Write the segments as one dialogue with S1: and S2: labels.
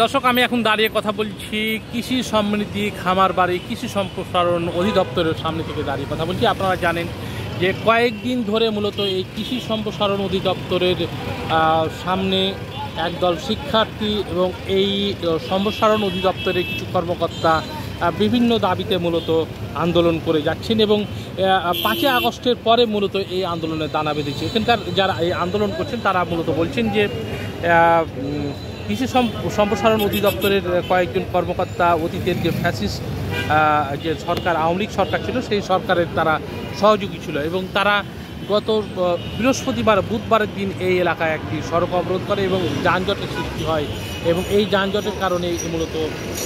S1: দর্শক, আমি এখন দাঁড়িয়ে কথা বলছি কৃষি সমৃদ্ধি খামার বাড়ি কৃষি সম্প্রসারণ অধিদপ্তরের সামনে থেকে দাঁড়িয়ে কথা বলছি। আপনারা জানেন যে কয়েকদিন ধরে মূলত এই কৃষি সম্প্রসারণ অধিদপ্তরের সামনে একদল শিক্ষার্থী এবং এই সম্প্রসারণ অধিদপ্তরের কিছু কর্মকর্তা বিভিন্ন দাবিতে মূলত আন্দোলন করে যাচ্ছেন এবং 5 আগস্টের পরে মূলত এই আন্দোলনের দানা বেঁধেছে। এখানকার যারা এই আন্দোলন করছেন তারা মূলত বলছেন যে কৃষি সম্প্রসারণ অধিদপ্তরের কয়েকজন কর্মকর্তা অতীতের যে ফ্যাসিস্ট যে সরকার, আওয়ামী লীগ সরকার ছিল, সেই সরকারের তারা সহযোগী ছিল এবং তারা গত বুধবারের দিন এই এলাকায় একটি সড়ক অবরোধ করে এবং যানজটের সৃষ্টি হয় এবং এই যানজটের কারণে মূলত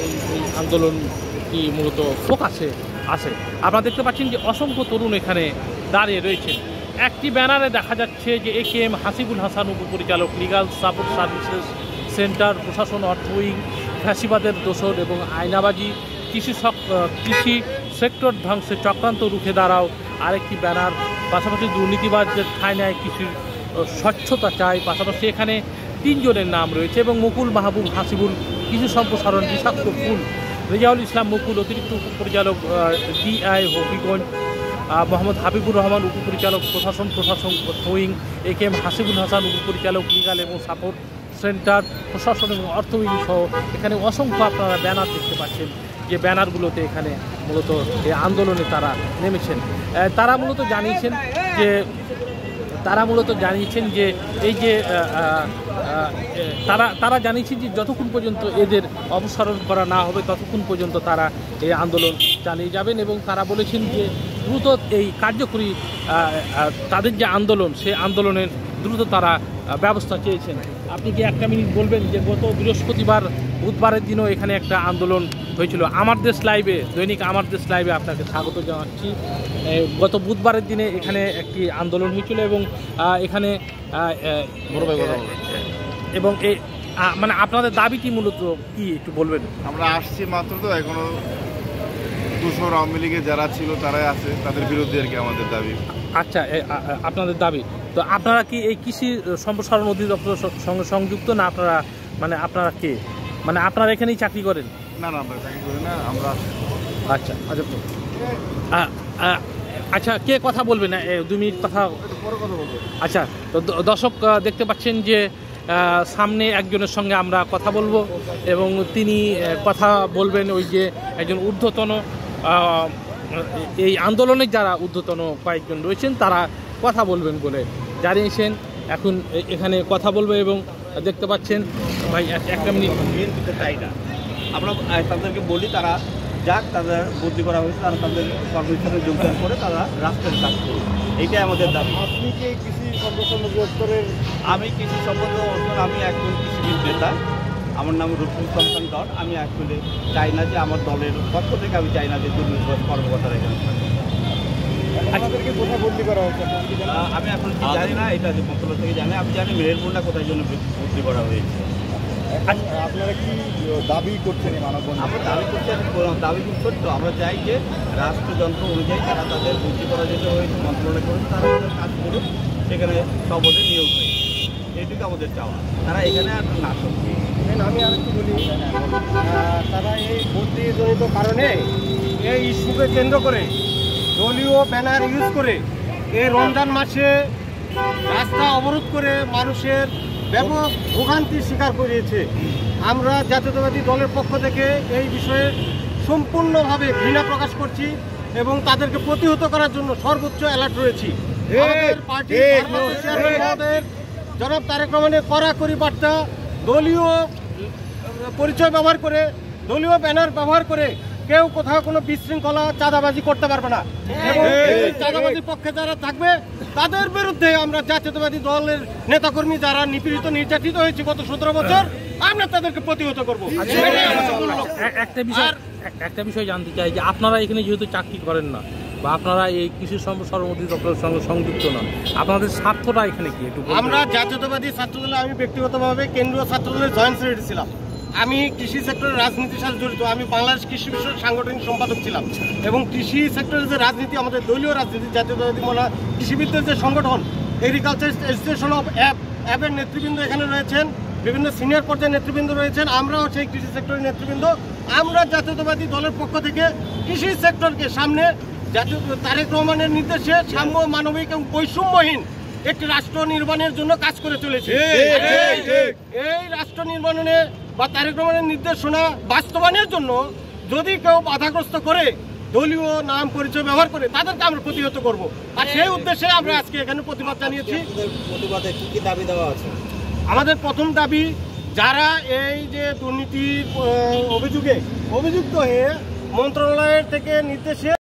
S1: এই আন্দোলনটি মূলত ফোকাসে আসে। আপনারা দেখতে পাচ্ছেন যে অসংখ্য তরুণ এখানে দাঁড়িয়ে রয়েছেন। একটি ব্যানারে দেখা যাচ্ছে যে AKM হাসিবুল হাসান উপপরিচালক, লিগাল সাপোর্ট সার্ভিসেস সেন্টার, প্রশাসন, অর্থ উইং, ফ্যাসিবাদের দোসর এবং আয়নাবাজি, কৃষি সেক্টর ধ্বংসে চক্রান্ত রুখে দাঁড়াও আরেকটি ব্যানার। পাশাপাশি দুর্নীতিবাজদের ঠাঁই নেয় কৃষির স্বচ্ছতা চাই। পাশাপাশি এখানে 3 জনের নাম রয়েছে এবং মুকুল মাহবুব হাসিবুল কৃষি সম্প্রসারণ, বিষাক্ত ফুল রেজাউল ইসলাম মুকুল অতিরিক্ত উপপরিচালক DI হবিগঞ্জ, মোহাম্মদ হাবিবুর রহমান উপপরিচালক প্রশাসন উইং, AKM হাসিবুল হাসান উপপরিচালক লিগাল এবং সাপোর্ট সেন্টার, প্রশাসন এবং অর্থ উইং সহ এখানে অসংখ্য আপনারা ব্যানার দেখতে পাচ্ছেন যে ব্যানারগুলোতে এখানে মূলত এই আন্দোলনে তারা নেমেছেন। তারা মূলত জানিয়েছেন যে এই যে তারা জানিয়েছেন যে যতক্ষণ পর্যন্ত এদের অপসারণ করা না হবে ততক্ষণ পর্যন্ত তারা এই আন্দোলন চালিয়ে যাবেন এবং তারা বলেছেন যে দ্রুত এই কার্যকরী তাদের যে আন্দোলন, সেই আন্দোলনের দ্রুত তারা ব্যবস্থা চেয়েছেন। আপনি কি একটা মিনিট বলবেন যে গত বুধবারের দিনও এখানে একটা আন্দোলন হয়েছিল? আমার দেশ লাইভে, দৈনিক আমার দেশ লাইভে আপনাকে স্বাগত জানাচ্ছি। গত বুধবারের দিনে এখানে একটি আন্দোলন হয়েছিল এবং এখানে এবং এই মানে আপনাদের দাবিটি মূলত কি একটু বলবেন?
S2: আমরা আসছি মাত্র, তো এখনো 200 আওয়ামী লীগের যারা ছিল তারাই আছে, তাদের বিরুদ্ধে আর কি আমাদের দাবি।
S1: আচ্ছা, আপনাদের দাবি তো আপনারা কি এই কৃষি সম্প্রসারণ অধিদপ্তরের সঙ্গে সংযুক্ত না? আপনারা কে, মানে আপনারা এখানেই চাকরি করেন?
S2: না, আমরা চাকরি করি না, আমরা।
S1: আচ্ছা, আচ্ছা, কে কথা বলবে না? 2 মিনিট কথা বলবো। আচ্ছা, তো দর্শক দেখতে পাচ্ছেন যে সামনে একজনের সঙ্গে আমরা কথা বলবো এবং তিনি কথা বলবেন ওই যে একজন ঊর্ধ্বতন এই আন্দোলনের যারা ঊর্ধ্বতন কয়েকজন রয়েছেন তারা কথা বলবেন বলে জানিয়েছেন। এখন এখানে কথা বলবে এবং দেখতে পাচ্ছেন ভাই একটা মিনিট।
S3: তাই না, আমরা তাদেরকে বলি তারা যাক, তাদের বদলি করা হয়েছে, তারা তাদের কর্মস্থলে যোগদান করে তারা রাষ্ট্রের কাজ করবে, এইটাই আমাদের দাবি।
S2: আপনি কি কৃষি সম্প্রসারণ অধিদপ্তরের?
S3: আমি কৃষি সম্প্রসারণ অধিদপ্তর, আমি একজন কৃষিবিদ নেতা, আমার নাম রূপসুল সন্তান ডট। আমি অ্যাকচুয়ালি চাই না যে আমার দলের পক্ষ থেকে আমি চাই না যে দুর্নীতিবাজ কর্মকর্তারা এখানে
S2: আপনাদেরকে কোথায় বদলি করা হয়েছে?
S3: আমি এখন জানি না, এটা যে মন্ত্রণালয় থেকে জানি। আমি জানি মেহেরপুরটা কোথায় জন্য বদলি করা হয়েছে।
S2: আপনারা কি দাবি করছেন?
S3: আমরা দাবি খুব ছোট্ট। আমরা চাই যে রাষ্ট্রযন্ত্র অনুযায়ী তারা তাদের বদলি করা যেতে হয়েছে মন্ত্রণালয় করেছে, তারা তাদের কাজ করে সেখানে সপদে নিয়োগ হয়েছে, এইটুকু আমাদের চাওয়া। তারা এখানে আর না করছে।
S4: আমি আরেকটু বলি, তারা এই বদলিজনিত কারণে এই ইস্যুকে কেন্দ্র করে দলীয় ব্যানার ইউজ করে এই রমজান মাসে রাস্তা অবরোধ করে মানুষের ব্যাপক ভোগান্তির শিকার করিয়েছে। আমরা জাতীয়তাবাদী দলের পক্ষ থেকে এই বিষয়ে সম্পূর্ণভাবে ঘৃণা প্রকাশ করছি এবং তাদেরকে প্রতিহত করার জন্য সর্বোচ্চ অ্যালার্ট রয়েছি। আমাদের পার্টির জনাব তারেক রহমানের কড়াকড়ি বার্তা, দলীয় পরিচয় ব্যবহার করে, দলীয় ব্যানার ব্যবহার করে কেউ কোথাও কোনো বিশৃঙ্খলা চাঁদাবাজি করতে পারবে না এবং চাঁদাবাজির পক্ষে যারা থাকবে তাদের বিরুদ্ধে আমরা জাতীয়তাবাদী দলের নেতাকর্মী যারা নিপীড়িত নির্যাতিত হয়েছে গত 17 বছর, আমরা তাদেরকে প্রতিহত করবো।
S1: একটা বিষয় জানতে চাই যে আপনারা এখানে যেহেতু চাকরি করেন না বা আপনারা এই কৃষি সম্প্রসারণ অধিদপ্তরের সঙ্গে সংযুক্ত নন, আপনাদের স্বার্থটা এখানে কি একটু?
S4: আমরা জাতীয়তাবাদী ছাত্রদলে, আমি ব্যক্তিগতভাবে কেন্দ্রীয় ছাত্রদলের জয়েন্ট সেক্রেটারি ছিলাম। আমি কৃষি সেক্টরের রাজনীতির সাথে জড়িত। আমি বাংলাদেশ কৃষি বিষয়ক সাংগঠনিক সম্পাদক ছিলাম এবং কৃষি সেক্টরের যে রাজনীতি, আমাদের দলীয় রাজনীতি, জাতীয়তাবাদী কৃষিবিদদের যে সংগঠন এগ্রিকালচার অ্যাসোসিয়েশন অফ অ্যাপের নেতৃবৃন্দ এখানে রয়েছেন। বিভিন্ন সিনিয়র পর্যায়ের নেতৃবৃন্দ রয়েছেন, আমরাও সেই কৃষি সেক্টরের নেতৃবৃন্দ। আমরা জাতীয়তাবাদী দলের পক্ষ থেকে কৃষি সেক্টরকে সামনে জাতীয় তারেক রহমানের নির্দেশে সাম্য, মানবিক এবং বৈষম্যহীন একটি রাষ্ট্র নির্মাণের জন্য কাজ করে চলেছে। এই রাষ্ট্র নির্মাণে বা তারেক রহমানের নির্দেশনা বাস্তবায়নের জন্য যদি কেউ বাধাগ্রস্ত করে, দলীয় নাম পরিচয় ব্যবহার করে, তাদেরকে আমরা প্রতিহত করব। আর সেই উদ্দেশ্যে আমরা আজকে এখানে প্রতিবাদ জানিয়েছি।
S3: প্রতিবাদে কি দাবি দেওয়া আছে?
S4: আমাদের প্রথম দাবি, যারা এই যে দুর্নীতির অভিযোগে অভিযুক্ত হয়ে মন্ত্রণালয়ের থেকে নির্দেশে